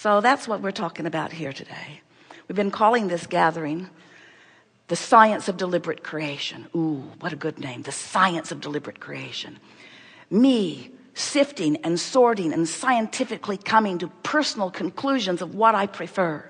So that's what we're talking about here today. We've been calling this gathering the science of deliberate creation. Ooh, what a good name. The science of deliberate creation. Me sifting and sorting and scientifically coming to personal conclusions of what I prefer,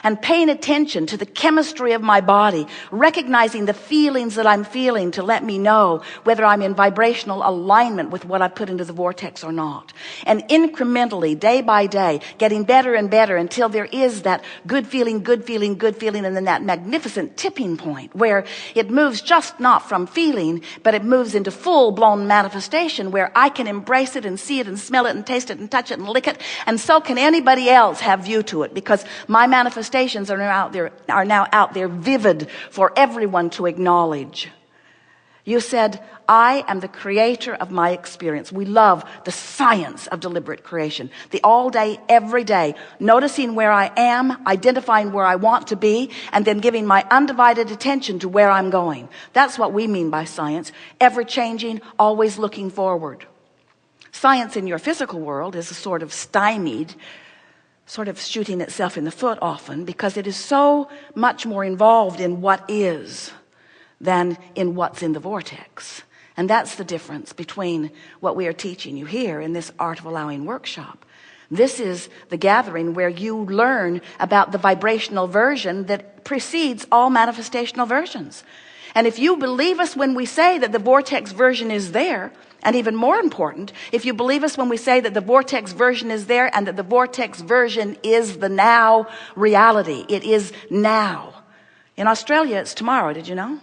and paying attention to the chemistry of my body, recognizing the feelings that I'm feeling to let me know whether I'm in vibrational alignment with what I put into the vortex or not. And incrementally, day by day, getting better and better until there is that good feeling, good feeling, good feeling, and then that magnificent tipping point where it moves just not from feeling, but it moves into full-blown manifestation where I can embrace it and see it and smell it and taste it and touch it and lick it, and so can anybody else have view to it, because my manifestations are now out there vivid for everyone to acknowledge. You said, I am the creator of my experience. We love the science of deliberate creation. The all day, every day, noticing where I am, identifying where I want to be, and then giving my undivided attention to where I'm going. That's what we mean by science. Ever changing, always looking forward. Science in your physical world is a sort of stymied, sort of shooting itself in the foot often, because it is so much more involved in what is than in what's in the vortex. And that's the difference between what we are teaching you here in this Art of Allowing workshop. This is the gathering where you learn about the vibrational version that precedes all manifestational versions. And if you believe us when we say that the vortex version is there, and even more important, if you believe us when we say that the vortex version is there and that the vortex version is the now reality, it is now. In Australia, it's tomorrow. Did you know?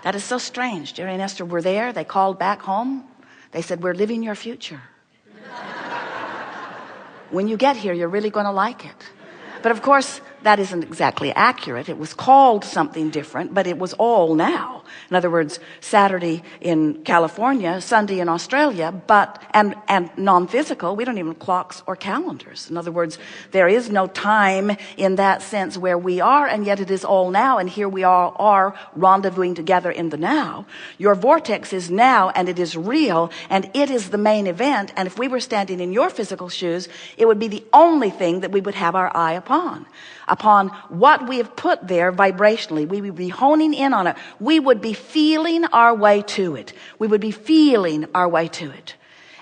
That is so strange. Jerry and Esther were there. They called back home. They said, we're living your future. When you get here, you're really going to like it. But of course, that isn't exactly accurate. It was called something different, but it was all now. In other words, Saturday in California, Sunday in Australia, but and non-physical. We don't even have clocks or calendars. In other words, there is no time in that sense where we are, and yet it is all now, and here we all are rendezvousing together in the now. Your vortex is now, and it is real, and it is the main event. And if we were standing in your physical shoes, it would be the only thing that we would have our eye upon what we have put there vibrationally. We would be honing in on it. We would be feeling our way to it. We would be feeling our way to it.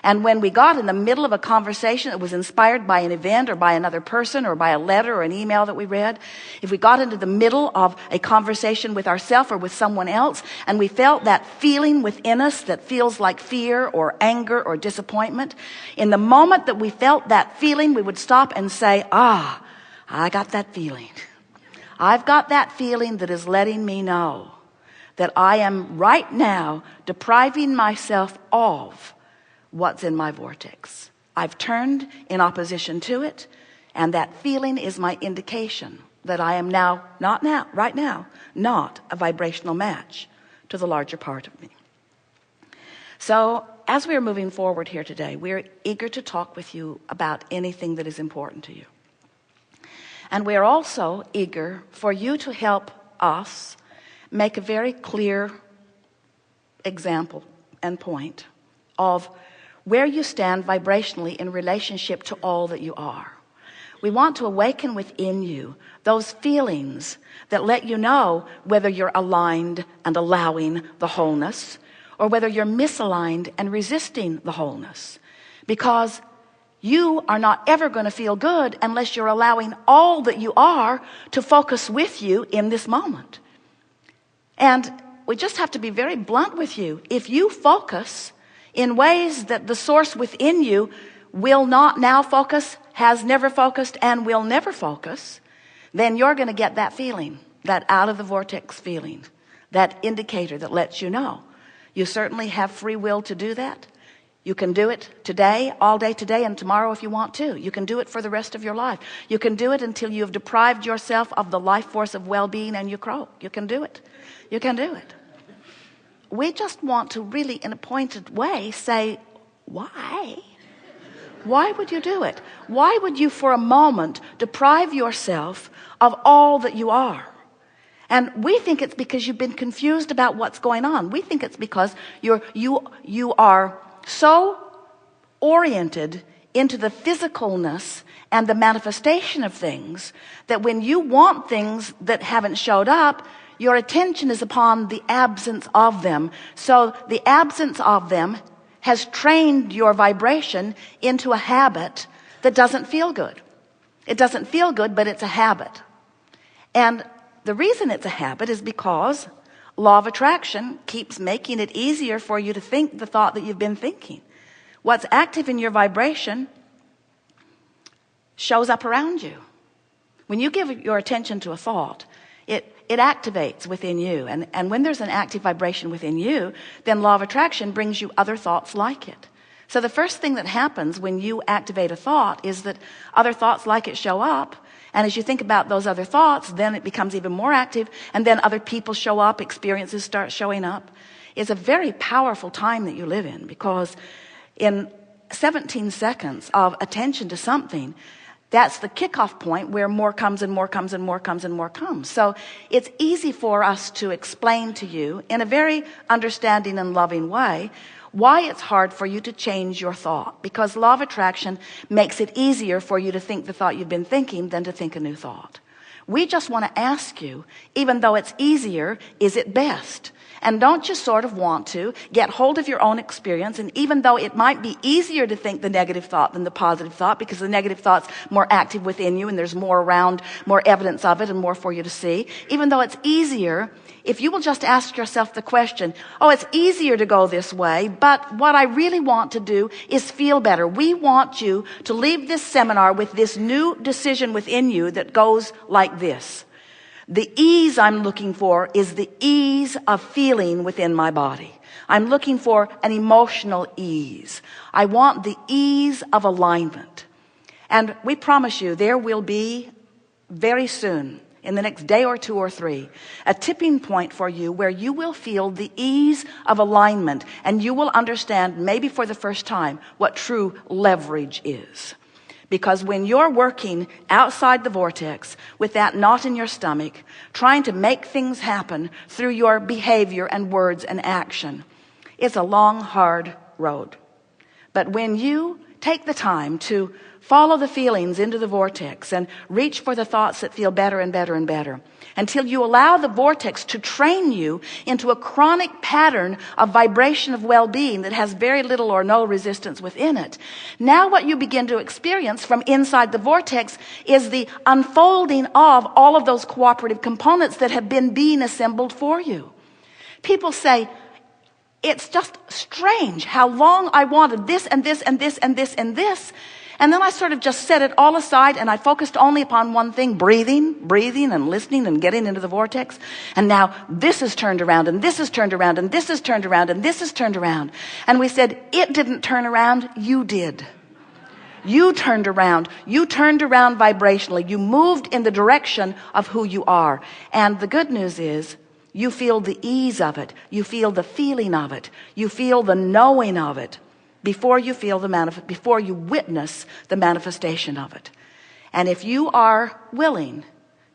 And when we got in the middle of a conversation that was inspired by an event or by another person or by a letter or an email that we read, if we got into the middle of a conversation with ourselves or with someone else, and we felt that feeling within us that feels like fear or anger or disappointment, in the moment that we felt that feeling, we would stop and say, I got that feeling. I've got that feeling that is letting me know that I am right now depriving myself of what's in my vortex. I've turned in opposition to it, and that feeling is my indication that I am right now, not a vibrational match to the larger part of me. So as we are moving forward here today, we're eager to talk with you about anything that is important to you. And we're also eager for you to help us make a very clear example and point of where you stand vibrationally in relationship to all that you are. We want to awaken within you those feelings that let you know whether you're aligned and allowing the wholeness, or whether you're misaligned and resisting the wholeness. Because you are not ever going to feel good unless you're allowing all that you are to focus with you in this moment. And we just have to be very blunt with you. If you focus in ways that the source within you will not now focus, has never focused, and will never focus, then you're going to get that feeling, that out of the vortex feeling, that indicator that lets you know. You certainly have free will to do that. You can do it today, all day today, and tomorrow if you want to. You can do it for the rest of your life. You can do it until you've deprived yourself of the life force of well-being and you croak. You can do it. You can do it. We just want to really, in a pointed way, say, why? Why would you do it? Why would you for a moment deprive yourself of all that you are? And we think it's because you've been confused about what's going on. We think it's because you are so oriented into the physicalness and the manifestation of things, that when you want things that haven't showed up, your attention is upon the absence of them. So the absence of them has trained your vibration into a habit that doesn't feel good. It doesn't feel good, but it's a habit. And the reason it's a habit is because law of attraction keeps making it easier for you to think the thought that you've been thinking. What's active in your vibration shows up around you. When you give your attention to a thought, it activates within you. And when there's an active vibration within you, then law of attraction brings you other thoughts like it. So the first thing that happens when you activate a thought is that other thoughts like it show up. And as you think about those other thoughts, then it becomes even more active. And then other people show up, experiences start showing up. It's a very powerful time that you live in, because in 17 seconds of attention to something, that's the kickoff point where more comes and more comes and more comes and more comes. So it's easy for us to explain to you in a very understanding and loving way why it's hard for you to change your thought, because law of attraction makes it easier for you to think the thought you've been thinking than to think a new thought. We just want to ask you, even though it's easier, is it best? And don't just sort of want to get hold of your own experience. And even though it might be easier to think the negative thought than the positive thought, because the negative thought's more active within you and there's more around, more evidence of it and more for you to see. Even though it's easier, if you will just ask yourself the question, oh, it's easier to go this way, but what I really want to do is feel better. We want you to leave this seminar with this new decision within you that goes like this. The ease I'm looking for is the ease of feeling within my body. I'm looking for an emotional ease. I want the ease of alignment. And we promise you there will be very soon, in the next day or two or three, a tipping point for you where you will feel the ease of alignment, and you will understand, maybe for the first time, what true leverage is. Because when you're working outside the vortex with that knot in your stomach, trying to make things happen through your behavior and words and action, it's a long, hard road. But when you take the time to follow the feelings into the vortex and reach for the thoughts that feel better and better and better, until you allow the vortex to train you into a chronic pattern of vibration of well-being that has very little or no resistance within it. Now what you begin to experience from inside the vortex is the unfolding of all of those cooperative components that have been being assembled for you. People say, it's just strange how long I wanted this and this and this and this and this. And then I sort of just set it all aside and I focused only upon one thing, breathing and listening and getting into the vortex. And now this is turned around and this is turned around and this is turned around and this is turned around. And we said, it didn't turn around, you did. You turned around. You turned around vibrationally. You moved in the direction of who you are. And the good news is, you feel the ease of it. You feel the feeling of it. You feel the knowing of it. Before you feel before you witness the manifestation of it. And if you are willing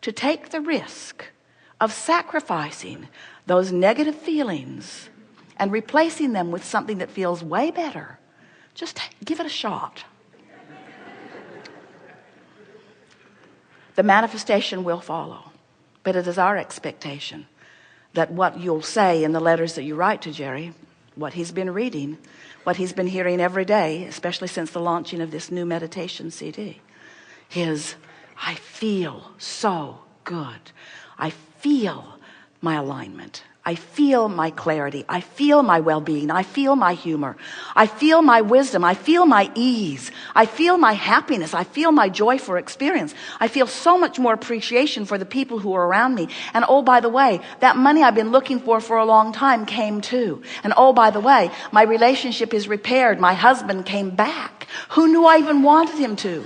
to take the risk of sacrificing those negative feelings and replacing them with something that feels way better, just give it a shot. The manifestation will follow, but it is our expectation that what you'll say in the letters that you write to Jerry, what he's been reading, what he's been hearing every day, especially since the launching of this new meditation CD, is, I feel so good. I feel my alignment. I feel my clarity. I feel my well-being. I feel my humor. I feel my wisdom. I feel my ease. I feel my happiness. I feel my joy for experience. I feel so much more appreciation for the people who are around me. And oh, by the way, that money I've been looking for a long time came too. And oh, by the way, my relationship is repaired. My husband came back. Who knew I even wanted him to?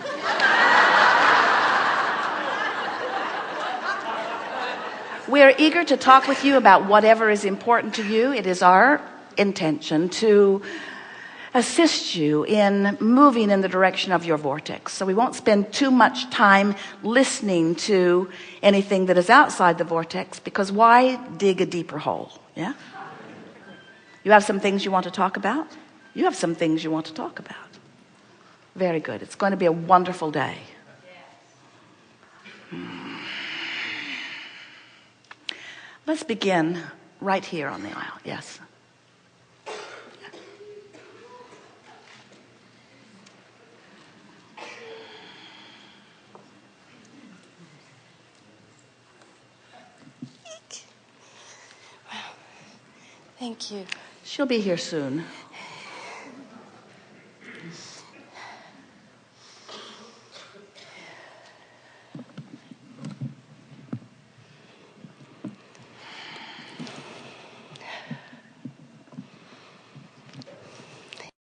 We are eager to talk with you about whatever is important to you. It is our intention to assist you in moving in the direction of your vortex. So we won't spend too much time listening to anything that is outside the vortex, because why dig a deeper hole? Yeah? You have some things you want to talk about? You have some things you want to talk about. Very good. It's going to be a wonderful day. Let's begin right here on the aisle. Yes. Thank you. She'll be here soon.